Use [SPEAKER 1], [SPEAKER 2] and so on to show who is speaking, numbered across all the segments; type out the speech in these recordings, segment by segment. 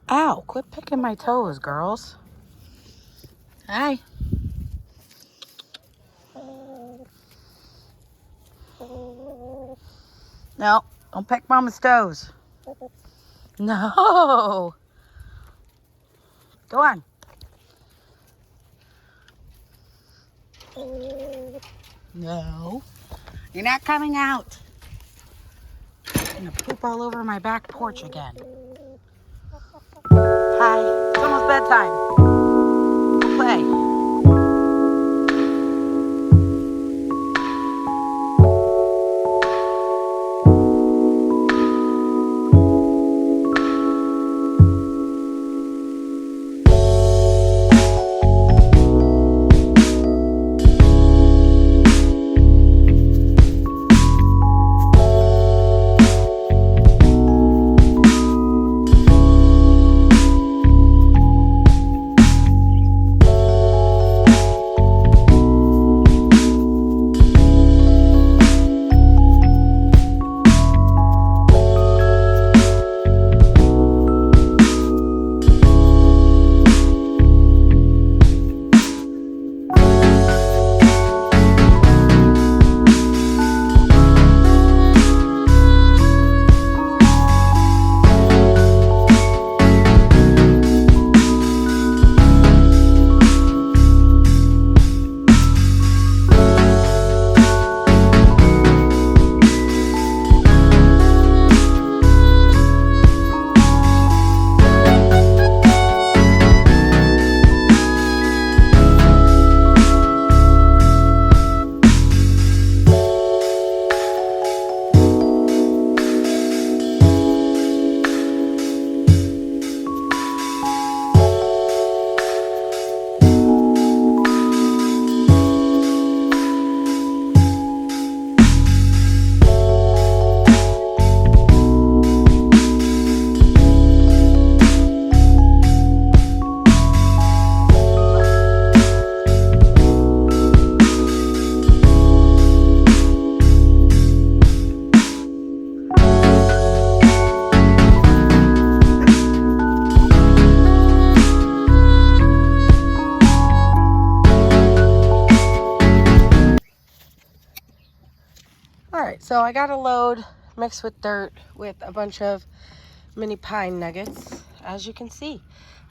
[SPEAKER 1] Ow, quit picking my toes, girls. Hi. No, don't pick Mama's toes. No. Go on. No. You're not coming out. I'm gonna poop all over my back porch again. Hi. It's almost bedtime. Go play. Alright, so I got a load mixed with dirt with a bunch of mini pine nuggets. As you can see,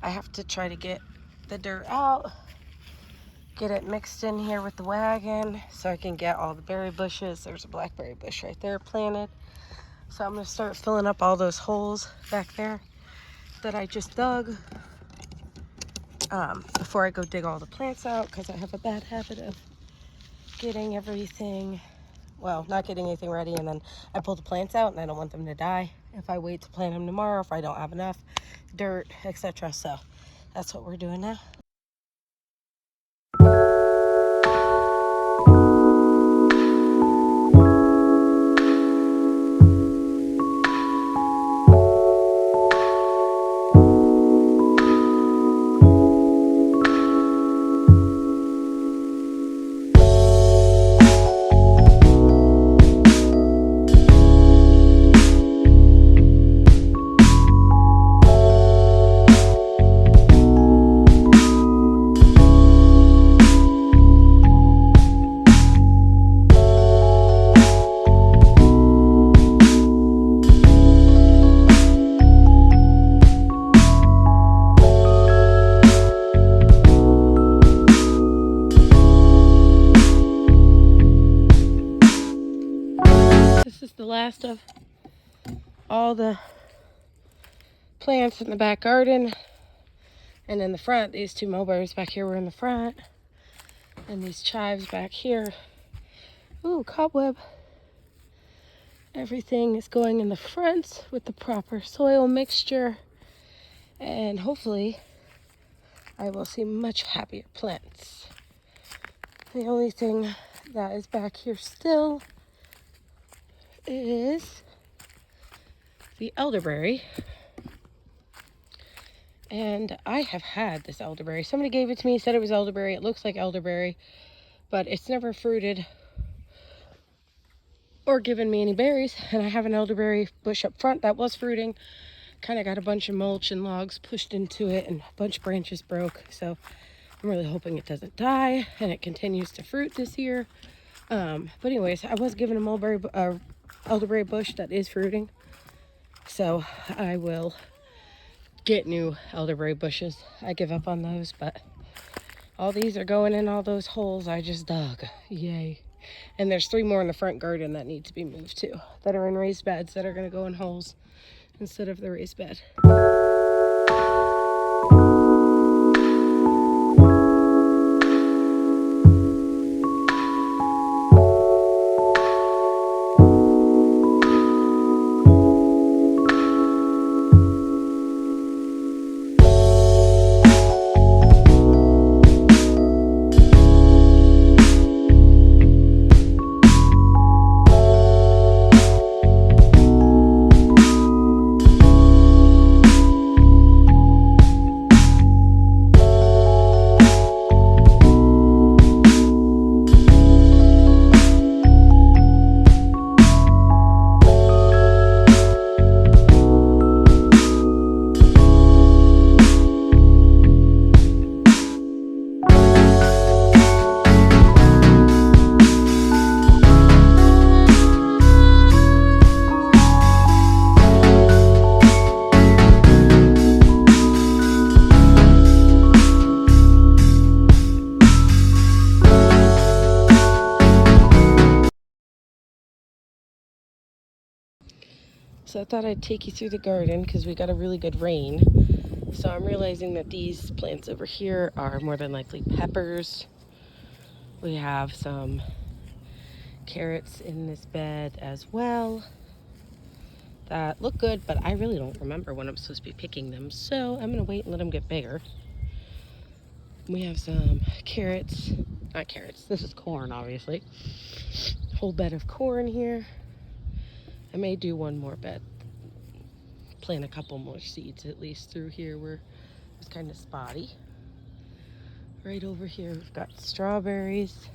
[SPEAKER 1] I have to try to get the dirt out, get it mixed in here with the wagon so I can get all the berry bushes. There's a blackberry bush right there planted. So I'm going to start filling up all those holes back there that I just dug before I go dig all the plants out, because I have a bad habit of getting everything, well, not getting anything ready, and then I pull the plants out and I don't want them to die if I wait to plant them tomorrow, if I don't have enough dirt, etc. So that's what we're doing now. This is the last of all the plants in the back garden. And in the front, these two mulberries back here were in the front. And these chives back here. Ooh, cobweb. Everything is going in the front with the proper soil mixture. And hopefully, I will see much happier plants. The only thing that is back here still is the elderberry. And I have had this elderberry. Somebody gave it to me, said it was elderberry. It looks like elderberry, but it's never fruited or given me any berries. And I have an elderberry bush up front that was fruiting kind of got a bunch of mulch and logs pushed into it, and a bunch of branches broke. So I'm really hoping it doesn't die and it continues to fruit this year. But anyways, I was given a mulberry, elderberry bush that is fruiting. So I will get new elderberry bushes. I give up on those, but all these are going in all those holes I just dug. Yay. And there's 3 more in the front garden that need to be moved too, that are in raised beds that are going to go in holes instead of the raised bed. So I thought I'd take you through the garden because we got a really good rain. So I'm realizing that these plants over here are more than likely peppers. We have some carrots in this bed as well that look good, but I really don't remember when I'm supposed to be picking them. So I'm going to wait and let them get bigger. We have some carrots, not carrots, this is corn obviously. Whole bed of corn here. I may do one more bed, plant a couple more seeds at least through here where it's kind of spotty. Right over here we've got strawberries,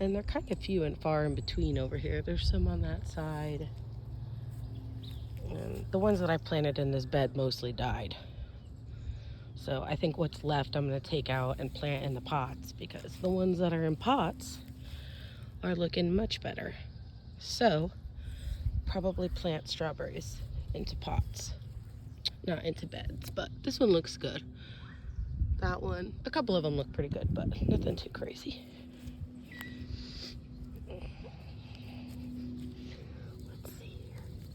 [SPEAKER 1] and they're kind of few and far in between over here. There's some on that side, and the ones that I planted in this bed mostly died. So I think what's left I'm going to take out and plant in the pots, because the ones that are in pots are looking much better. So probably plant strawberries into pots, not into beds, but this one looks good. That one, a couple of them look pretty good, but nothing too crazy. Let's see here.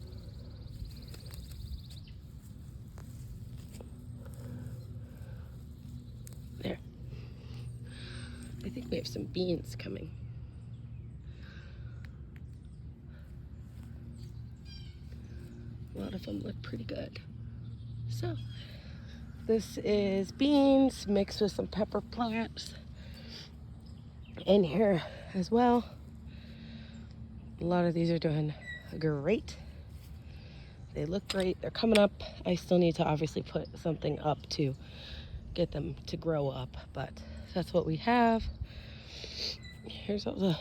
[SPEAKER 1] There. I think we have some beans coming. A lot of them look pretty good. So this is beans mixed with some pepper plants in here as well. A lot of these are doing great. They look great. They're coming up. I still need to obviously put something up to get them to grow up, but that's what we have. Here's all the,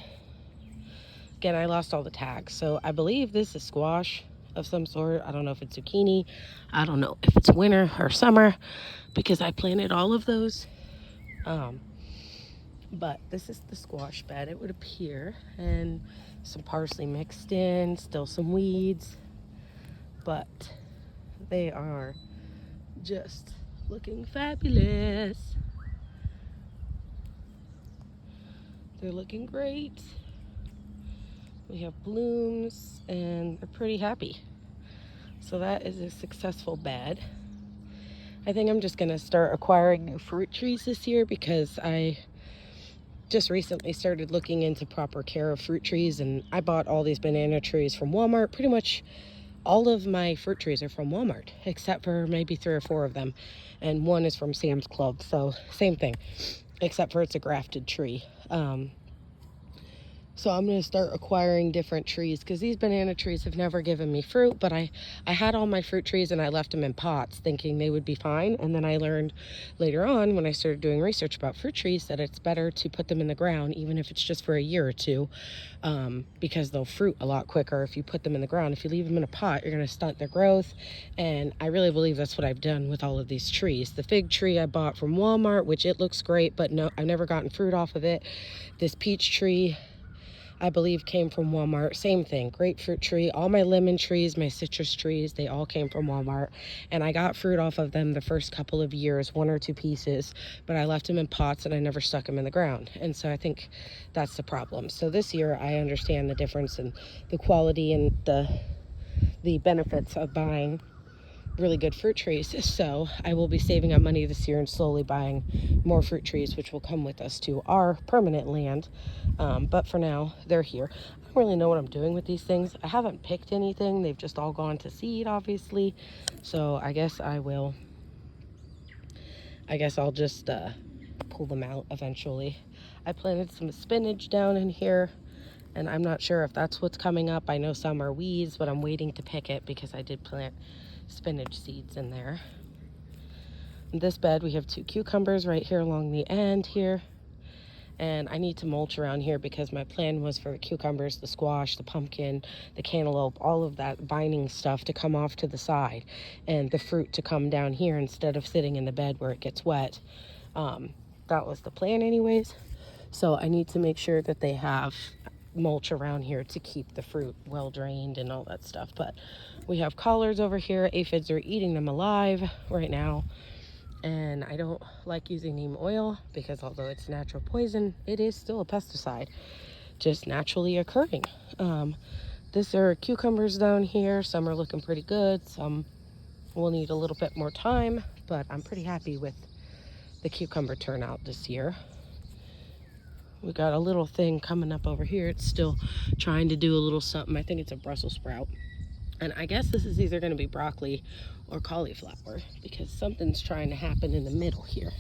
[SPEAKER 1] again, I lost all the tags, so I believe this is squash of some sort. I don't know if it's zucchini. I don't know if it's winter or summer because I planted all of those. But this is the squash bed, it would appear, and some parsley mixed in, still some weeds, but they are just looking fabulous. They're looking great. We have blooms and they're pretty happy. So that is a successful bed. I think I'm just gonna start acquiring new fruit trees this year because I just recently started looking into proper care of fruit trees, and I bought all these banana trees from Walmart. Pretty much all of my fruit trees are from Walmart, except for maybe 3 or 4 of them. And one is from Sam's Club, so same thing, except for it's a grafted tree. So I'm going to start acquiring different trees because these banana trees have never given me fruit. But I had all my fruit trees and I left them in pots thinking they would be fine. And then I learned later on when I started doing research about fruit trees that it's better to put them in the ground, even if it's just for a year or two, because they'll fruit a lot quicker if you put them in the ground. If you leave them in a pot, you're going to stunt their growth. And I really believe that's what I've done with all of these trees. The fig tree I bought from Walmart, which it looks great, but no, I've never gotten fruit off of it. This peach tree, I believe, came from Walmart. Same thing, grapefruit tree. All my lemon trees, my citrus trees, they all came from Walmart. And I got fruit off of them the first couple of years, 1 or 2 pieces, but I left them in pots and I never stuck them in the ground. And so I think that's the problem. So this year I understand the difference in the quality and the benefits of buying really good fruit trees. So I will be saving up money this year and slowly buying more fruit trees, which will come with us to our permanent land. But for now, they're here. I don't really know what I'm doing with these things. I haven't picked anything. They've just all gone to seed, obviously. So I guess I'll just pull them out eventually. I planted some spinach down in here, and I'm not sure if that's what's coming up. I know some are weeds, but I'm waiting to pick it because I did plant spinach seeds in there. In this bed we have 2 cucumbers right here along the end here, and I need to mulch around here because my plan was for the cucumbers, the squash, the pumpkin, the cantaloupe, all of that vining stuff to come off to the side and the fruit to come down here instead of sitting in the bed where it gets wet. That was the plan anyways. So I need to make sure that they have mulch around here to keep the fruit well drained and all that stuff. But we have collards over here. Aphids are eating them alive right now, and I don't like using neem oil because although it's natural poison, it is still a pesticide, just naturally occurring. This are cucumbers down here. Some are looking pretty good, some will need a little bit more time, but I'm pretty happy with the cucumber turnout this year. We got a little thing coming up over here. It's still trying to do a little something. I think it's a Brussels sprout. And I guess this is either going to be broccoli or cauliflower because something's trying to happen in the middle here.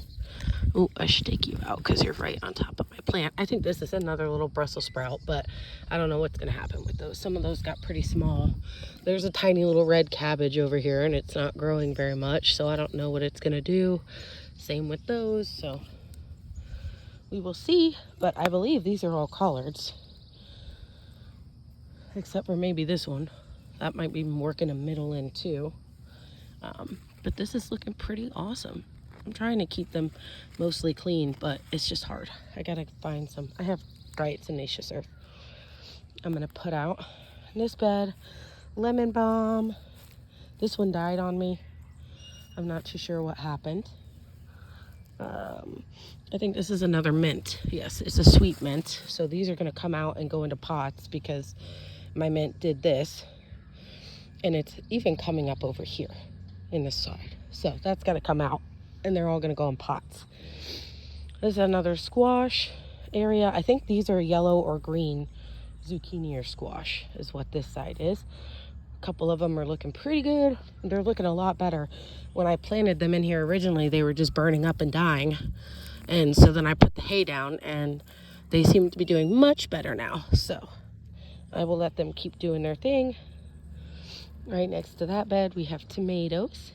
[SPEAKER 1] Oh, I should take you out because you're right on top of my plant. I think this is another little Brussels sprout, but I don't know what's going to happen with those. Some of those got pretty small. There's a tiny little red cabbage over here, and it's not growing very much, so I don't know what it's going to do. Same with those, so we will see, but I believe these are all collards, except for maybe this one. That might be working a middle in too. But this is looking pretty awesome. I'm trying to keep them mostly clean, but it's just hard. I gotta find some. I have bright tenacious earth I'm gonna put out in this bed. Lemon balm. This one died on me. I'm not too sure what happened. I think this is another mint. Yes, it's a sweet mint. So these are going to come out and go into pots because my mint did this. And it's even coming up over here in this side. So that's got to come out. And they're all going to go in pots. This is another squash area. I think these are yellow or green zucchini or squash is what this side is. A couple of them are looking pretty good. They're looking a lot better. When I planted them in here originally, they were just burning up and dying. And so then I put the hay down and they seem to be doing much better now. So I will let them keep doing their thing. Right next to that bed, we have tomatoes.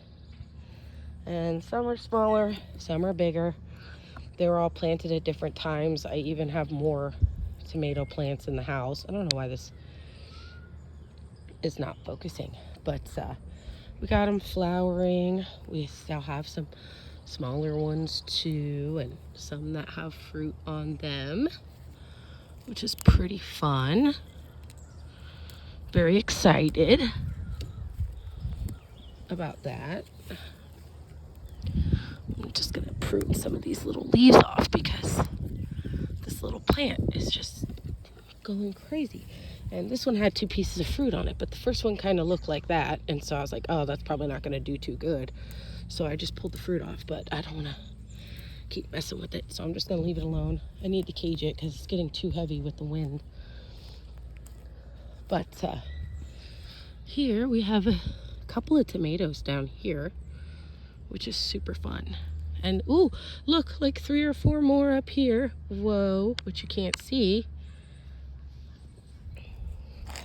[SPEAKER 1] And some are smaller, some are bigger. They were all planted at different times. I even have more tomato plants in the house. I don't know why this is not focusing, but we got them flowering. We still have some smaller ones too, and some that have fruit on them, which is pretty fun. Very excited about that. I'm just gonna prune some of these little leaves off because this little plant is just going crazy. And this one had 2 pieces of fruit on it, but the first one kind of looked like that, and so I was like, oh, that's probably not going to do too good. So I just pulled the fruit off, but I don't want to keep messing with it, so I'm just going to leave it alone. I need to cage it because it's getting too heavy with the wind. But here we have a couple of tomatoes down here, which is super fun. And ooh, look, like 3 or 4 more up here. Whoa, which you can't see.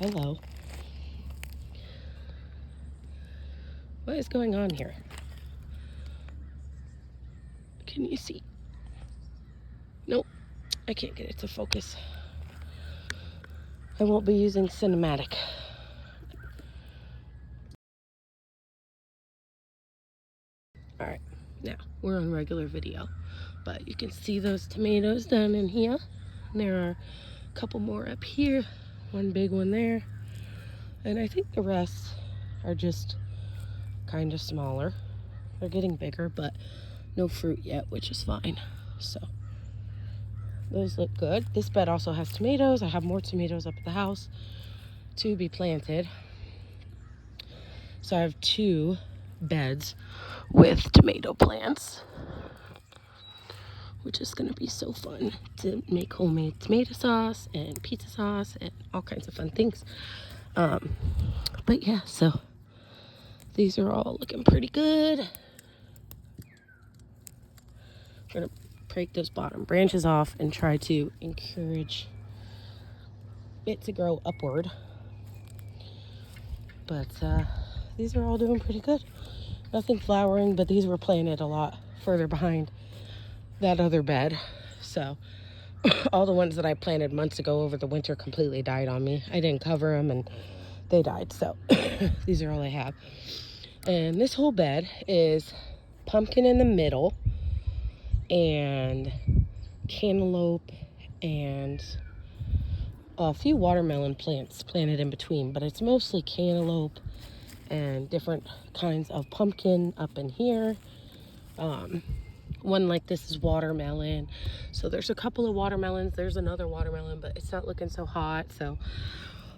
[SPEAKER 1] Hello. What is going on here? Can you see? Nope, I can't get it to focus. I won't be using cinematic. All right, now we're on regular video, but you can see those tomatoes down in here. And there are a couple more up here, one big one there, and I think the rest are just kind of smaller. They're getting bigger, but no fruit yet, which is fine. So those look good. This bed also has tomatoes. I have more tomatoes up at the house to be planted. So I have 2 beds with tomato plants, which is going to be so fun to make homemade tomato sauce and pizza sauce and all kinds of fun things. But yeah, so these are all looking pretty good. We're going to break those bottom branches off and try to encourage it to grow upward. But these are all doing pretty good. Nothing flowering, but these were planted a lot further behind that other bed. So all the ones that I planted months ago over the winter completely died on me. I didn't cover them and they died. So these are all I have. And this whole bed is pumpkin in the middle and cantaloupe and a few watermelon plants planted in between, but it's mostly cantaloupe and different kinds of pumpkin up in here. One like this is watermelon. So there's a couple of watermelons. There's another watermelon, but it's not looking so hot. So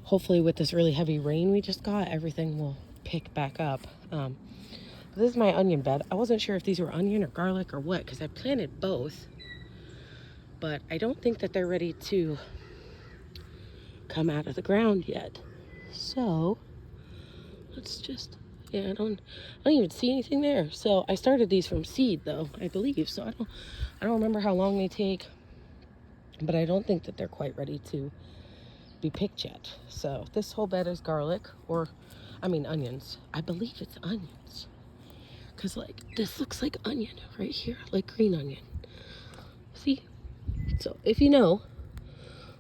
[SPEAKER 1] hopefully with this really heavy rain we just got, everything will pick back up. This is my onion bed. I wasn't sure if these were onion or garlic or what, because I planted both, but I don't think that they're ready to come out of the ground yet. So let's just, yeah, I don't even see anything there. So I started these from seed though, I believe. So I don't remember how long they take, but I don't think that they're quite ready to be picked yet. So this whole bed is garlic, or I mean onions. I believe it's onions, because like this looks like onion right here, like green onion. See? So if you know,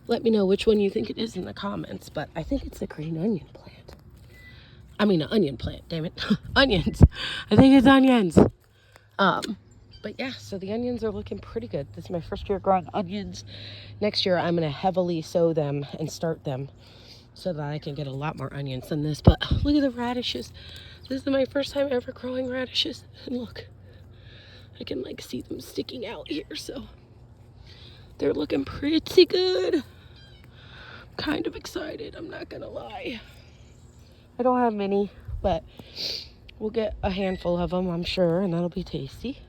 [SPEAKER 1] let me know which one you think it is in the comments, but I think it's the green onion plant. I mean, an onion plant, damn it. Onions. I think it's onions. But yeah, so the onions are looking pretty good. This is my first year growing onions. Next year, I'm going to heavily sow them and start them so that I can get a lot more onions than this. But look at the radishes. This is my first time ever growing radishes. And look, I can like see them sticking out here. So they're looking pretty good. Kind of excited, I'm not gonna lie. I don't have many, but we'll get a handful of them, I'm sure, and that'll be tasty,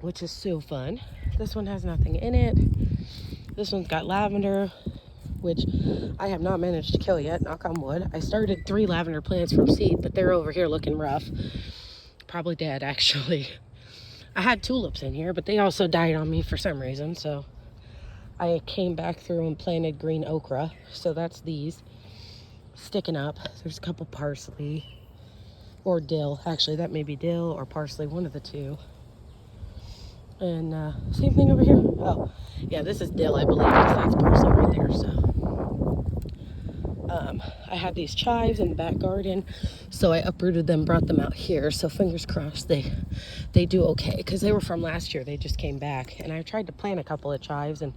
[SPEAKER 1] which is so fun. This one has nothing in it. This one's got lavender, which I have not managed to kill yet, knock on wood. I started 3 lavender plants from seed, but they're over here looking rough. Probably dead, actually. I had tulips in here, but they also died on me for some reason, so I came back through and planted green okra. So that's these sticking up. There's a couple parsley or dill. Actually, that may be dill or parsley, one of the two. And same thing over here. Oh, yeah, this is dill, I believe, because that's parsley right there. So I had these chives in the back garden, so I uprooted them, brought them out here. So fingers crossed they do okay, because they were from last year. They just came back, and I tried to plant a couple of chives and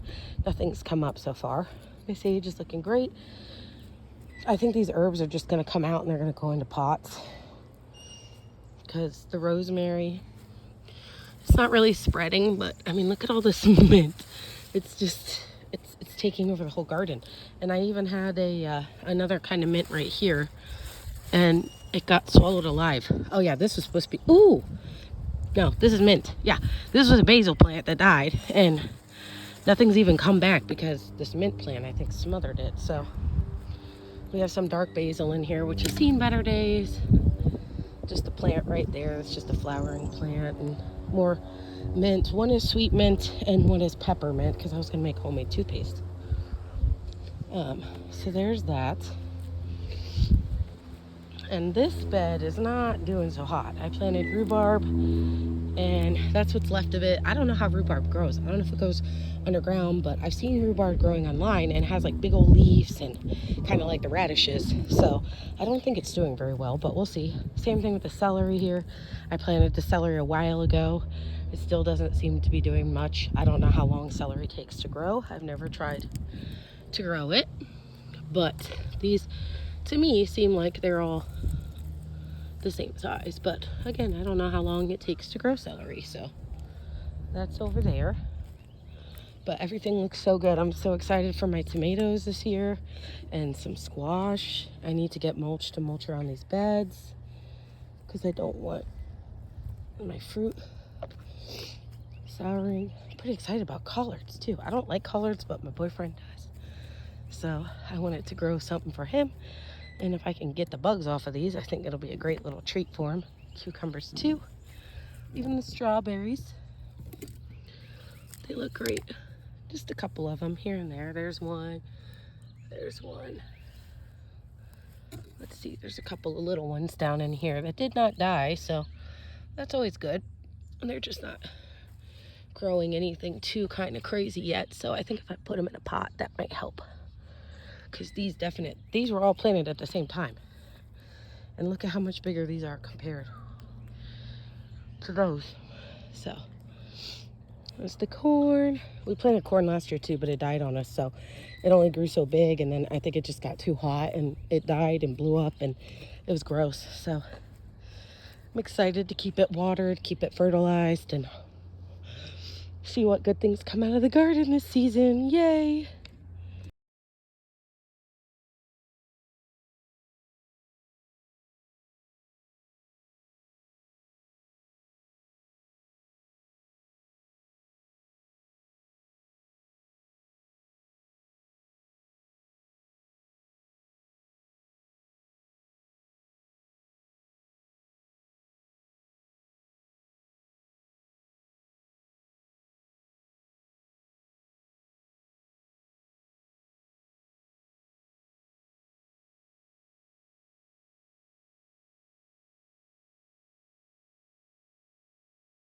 [SPEAKER 1] nothing's come up so far. My sage is looking great. I think these herbs are just going to come out and they're going to go into pots, because the rosemary, it's not really spreading, but I mean, look at all this mint. It's just, it's taking over the whole garden. And I even had another kind of mint right here, and it got swallowed alive. Oh yeah, this was supposed to be, ooh, no, this is mint. Yeah, this was a basil plant that died, and nothing's even come back because this mint plant, I think, smothered it. So we have some dark basil in here, which has seen better days. Just a plant right there. It's just a flowering plant. And more mint. One is sweet mint and one is peppermint, because I was going to make homemade toothpaste. So there's that. And this bed is not doing so hot. I planted rhubarb, and that's what's left of it. I don't know how rhubarb grows. I don't know if it goes underground, but I've seen rhubarb growing online, and it has like big old leaves and kind of like the radishes. So I don't think it's doing very well, but we'll see. Same thing with the celery here. I planted the celery a while ago. It still doesn't seem to be doing much. I don't know how long celery takes to grow. I've never tried to grow it, but these to me seem like they're all the same size. But again, I don't know how long it takes to grow celery, so that's over there. But everything looks so good. I'm so excited for my tomatoes this year and some squash. I need to get mulch to mulch around these beds because I don't want my fruit souring. I'm pretty excited about collards too. I don't like collards, but my boyfriend does. So I wanted to grow something for him. And if I can get the bugs off of these, I think it'll be a great little treat for him. Cucumbers too. Even the strawberries. They look great. Just a couple of them here and there. There's one. There's one. Let's see. There's a couple of little ones down in here that did not die, so that's always good. And they're just not growing anything too kind of crazy yet, so I think if I put them in a pot, that might help. Because these were all planted at the same time. And look at how much bigger these are compared to those. So there's the corn. We planted corn last year too, but it died on us, so it only grew so big, and then I think it just got too hot and it died and blew up, and it was gross. So I'm excited to keep it watered, keep it fertilized, and see what good things come out of the garden this season. Yay!